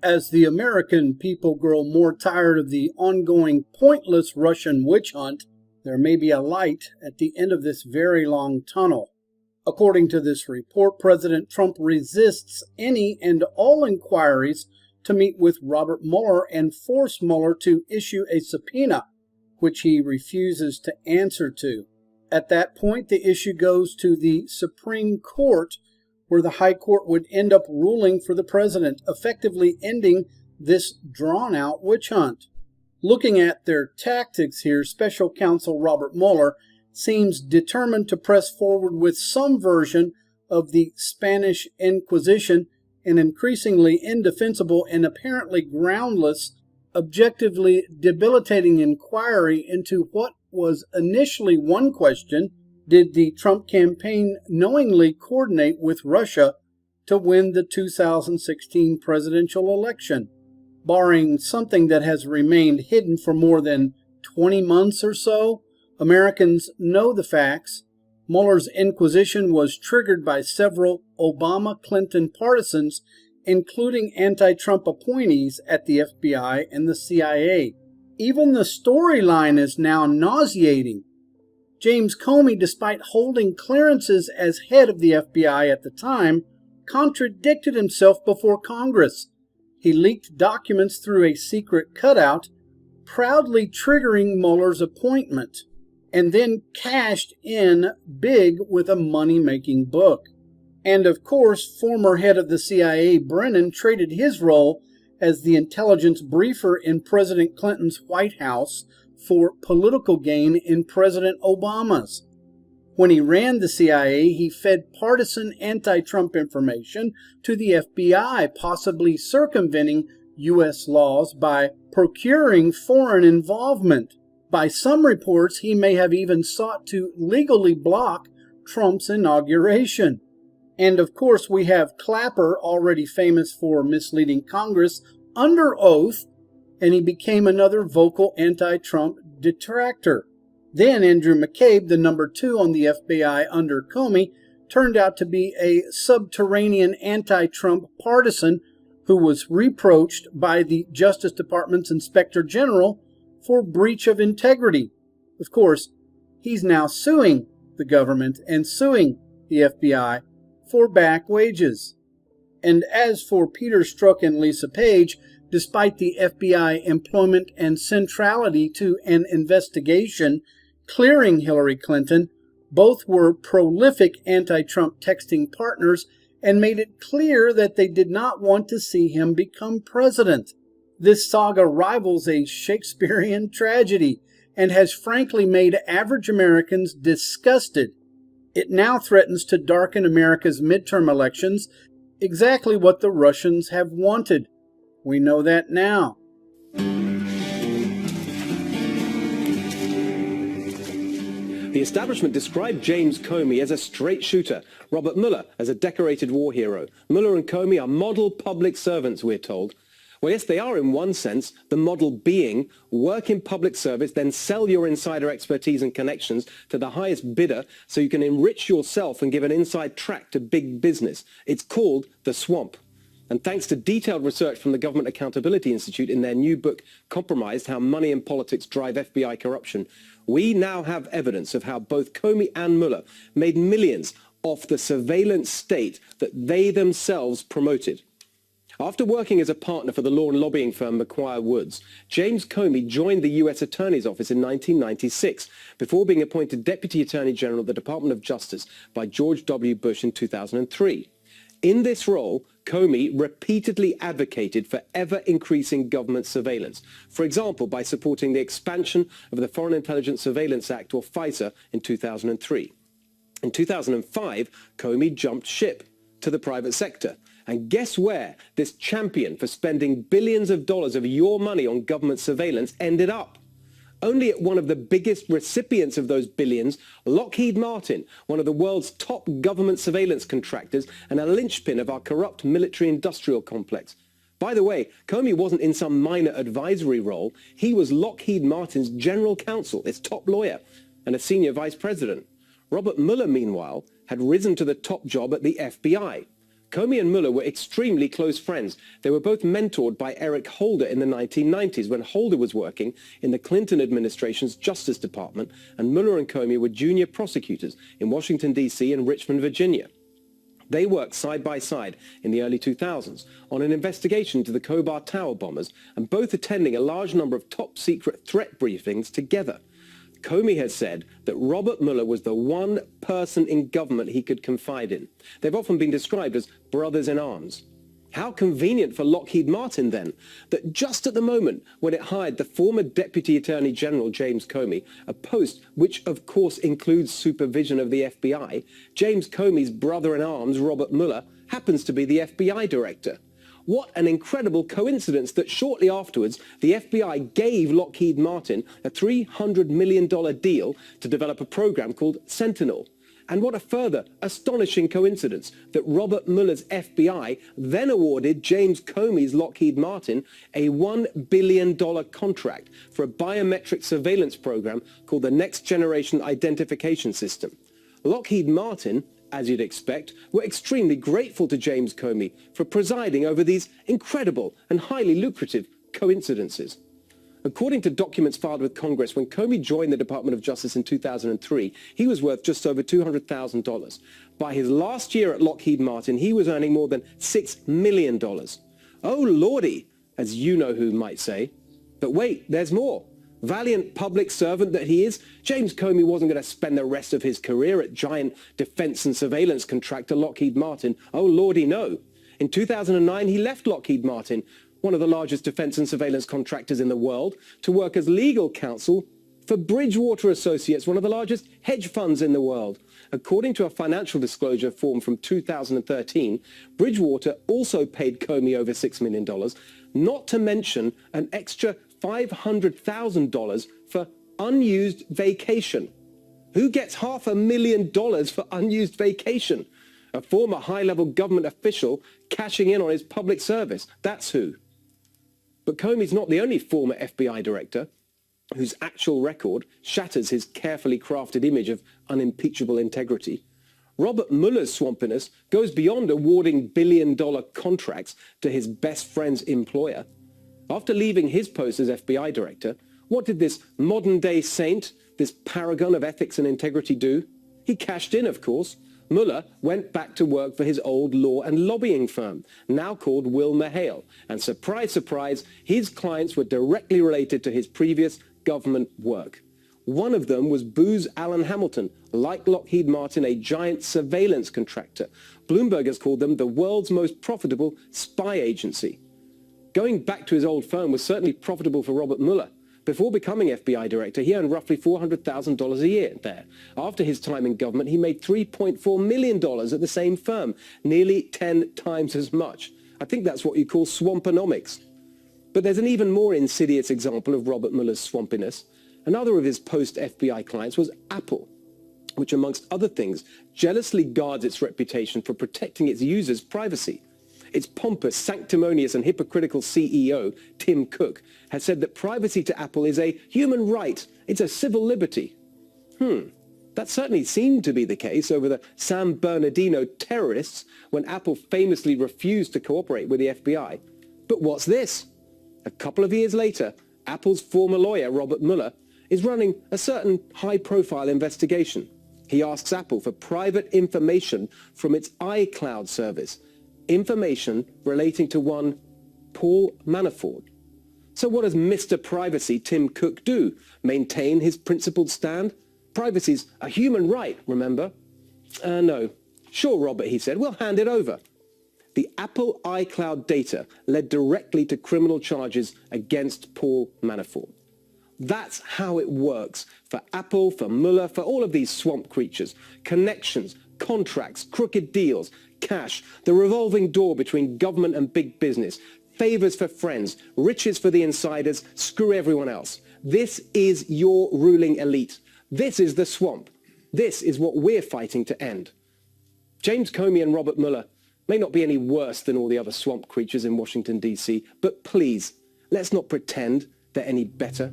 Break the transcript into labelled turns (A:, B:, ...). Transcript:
A: As the American people grow more tired of the ongoing pointless Russian witch hunt, there may be a light at the end of this very long tunnel. According to this report, President Trump resists any and all inquiries to meet with Robert Mueller and force Mueller to issue a subpoena, which he refuses to answer to. At that point, the issue goes to the Supreme Court, where the High Court would end up ruling for the president, effectively ending this drawn-out witch hunt. Looking at their tactics here, Special Counsel Robert Mueller seems determined to press forward with some version of the Spanish Inquisition, an increasingly indefensible and apparently groundless, objectively debilitating inquiry into what was initially one question: did the Trump campaign knowingly coordinate with Russia to win the 2016 presidential election? Barring something that has remained hidden for more than 20 months or so, Americans know the facts. Mueller's inquisition was triggered by several Obama-Clinton partisans, including anti-Trump appointees at the FBI and the CIA. Even the storyline is now nauseating. James Comey, despite holding clearances as head of the FBI at the time, contradicted himself before Congress. He leaked documents through a secret cutout, proudly triggering Mueller's appointment, and then cashed in big with a money-making book. And of course, former head of the CIA, Brennan, traded his role as the intelligence briefer in President Clinton's White House for political gain in President Obama's. When he ran the CIA, he fed partisan anti-Trump information to the FBI, possibly circumventing U.S. laws by procuring foreign involvement. By some reports, he may have even sought to legally block Trump's inauguration. And of course, we have Clapper, already famous for misleading Congress, under oath, and he became another vocal anti-Trump detractor. Then Andrew McCabe, the number 2 on the FBI under Comey, turned out to be a subterranean anti-Trump partisan who was reproached by the Justice Department's Inspector General for breach of integrity. Of course, he's now suing the government and suing the FBI for back wages. And as for Peter Strzok and Lisa Page, despite the FBI employment and centrality to an investigation clearing Hillary Clinton, both were prolific anti-Trump texting partners and made it clear that they did not want to see him become president. This saga rivals a Shakespearean tragedy and has frankly made average Americans disgusted. It now threatens to darken America's midterm elections, exactly what the Russians have wanted. We know that now.
B: The establishment described James Comey as a straight shooter, Robert Mueller as a decorated war hero. Mueller and Comey are model public servants, we're told. Well, yes, they are in one sense, the model being work in public service, then sell your insider expertise and connections to the highest bidder so you can enrich yourself and give an inside track to big business. It's called the swamp. And thanks to detailed research from the Government Accountability Institute in their new book, Compromised, How Money and Politics Drive FBI Corruption, we now have evidence of how both Comey and Mueller made millions off the surveillance state that they themselves promoted. After working as a partner for the law and lobbying firm McGuire Woods, James Comey joined the U.S. Attorney's Office in 1996 before being appointed Deputy Attorney General of the Department of Justice by George W. Bush in 2003. In this role, Comey repeatedly advocated for ever-increasing government surveillance, for example, by supporting the expansion of the Foreign Intelligence Surveillance Act, or FISA, in 2003. In 2005, Comey jumped ship to the private sector. And guess where this champion for spending billions of dollars of your money on government surveillance ended up? Only at one of the biggest recipients of those billions, Lockheed Martin, one of the world's top government surveillance contractors and a linchpin of our corrupt military-industrial complex. By the way, Comey wasn't in some minor advisory role. He was Lockheed Martin's general counsel, its top lawyer, and a senior vice president. Robert Mueller, meanwhile, had risen to the top job at the FBI. Comey and Mueller were extremely close friends. They were both mentored by Eric Holder in the 1990s when Holder was working in the Clinton administration's Justice Department and Mueller and Comey were junior prosecutors in Washington, D.C. and Richmond, Virginia. They worked side by side in the early 2000s on an investigation into the Khobar Tower bombers and both attending a large number of top-secret threat briefings together. Comey has said that Robert Mueller was the one person in government he could confide in. They've often been described as brothers in arms. How convenient for Lockheed Martin, then, that just at the moment when it hired the former Deputy Attorney General James Comey, a post which of course includes supervision of the FBI, James Comey's brother-in-arms, Robert Mueller, happens to be the FBI director. What an incredible coincidence that shortly afterwards, the FBI gave Lockheed Martin a $300 million deal to develop a program called Sentinel. And what a further astonishing coincidence that Robert Mueller's FBI then awarded James Comey's Lockheed Martin a $1 billion contract for a biometric surveillance program called the Next Generation Identification System. Lockheed Martin, as you'd expect, were extremely grateful to James Comey for presiding over these incredible and highly lucrative coincidences. According to documents filed with Congress, when Comey joined the Department of Justice in 2003, he was worth just over $200,000. By his last year at Lockheed Martin, he was earning more than $6 million. Oh lordy, as you know who might say. But wait, there's more. Valiant public servant that he is, James Comey wasn't going to spend the rest of his career at giant defense and surveillance contractor Lockheed Martin. Oh lordy, no. In 2009, he left Lockheed Martin, one of the largest defense and surveillance contractors in the world, to work as legal counsel for Bridgewater Associates, one of the largest hedge funds in the world. According to a financial disclosure form from 2013, Bridgewater also paid Comey over $6 million, not to mention an extra $500,000 for unused vacation. Who gets $500,000 for unused vacation? A former high-level government official cashing in on his public service. That's who. But Comey's not the only former FBI director whose actual record shatters his carefully crafted image of unimpeachable integrity. Robert Mueller's swampiness goes beyond awarding billion-dollar contracts to his best friend's employer. After leaving his post as FBI director, what did this modern-day saint, this paragon of ethics and integrity do? He cashed in, of course. Mueller went back to work for his old law and lobbying firm, now called WilmerHale. And surprise, surprise, his clients were directly related to his previous government work. One of them was Booz Allen Hamilton, like Lockheed Martin, a giant surveillance contractor. Bloomberg has called them the world's most profitable spy agency. Going back to his old firm was certainly profitable for Robert Mueller. Before becoming FBI director, he earned roughly $400,000 a year there. After his time in government, he made $3.4 million at the same firm, nearly 10 times as much. I think that's what you call swamponomics. But there's an even more insidious example of Robert Mueller's swampiness. Another of his post-FBI clients was Apple, which, amongst other things, jealously guards its reputation for protecting its users' privacy. Its pompous, sanctimonious and hypocritical CEO, Tim Cook, has said that privacy to Apple is a human right. It's a civil liberty. That certainly seemed to be the case over the San Bernardino terrorists when Apple famously refused to cooperate with the FBI. But what's this? A couple of years later, Apple's former lawyer, Robert Mueller, is running a certain high-profile investigation. He asks Apple for private information from its iCloud service, information relating to one Paul Manafort. So what does Mr. Privacy Tim Cook do? Maintain his principled stand? Privacy's a human right, remember? No. Sure, Robert, he said, we'll hand it over. The Apple iCloud data led directly to criminal charges against Paul Manafort. That's how it works for Apple, for Mueller, for all of these swamp creatures. Connections, contracts, crooked deals, cash, the revolving door between government and big business, favors for friends, riches for the insiders, screw everyone else. This is your ruling elite. This is the swamp. This is what we're fighting to end. James Comey and Robert Mueller may not be any worse than all the other swamp creatures in Washington, D.C., but please, let's not pretend they're any better.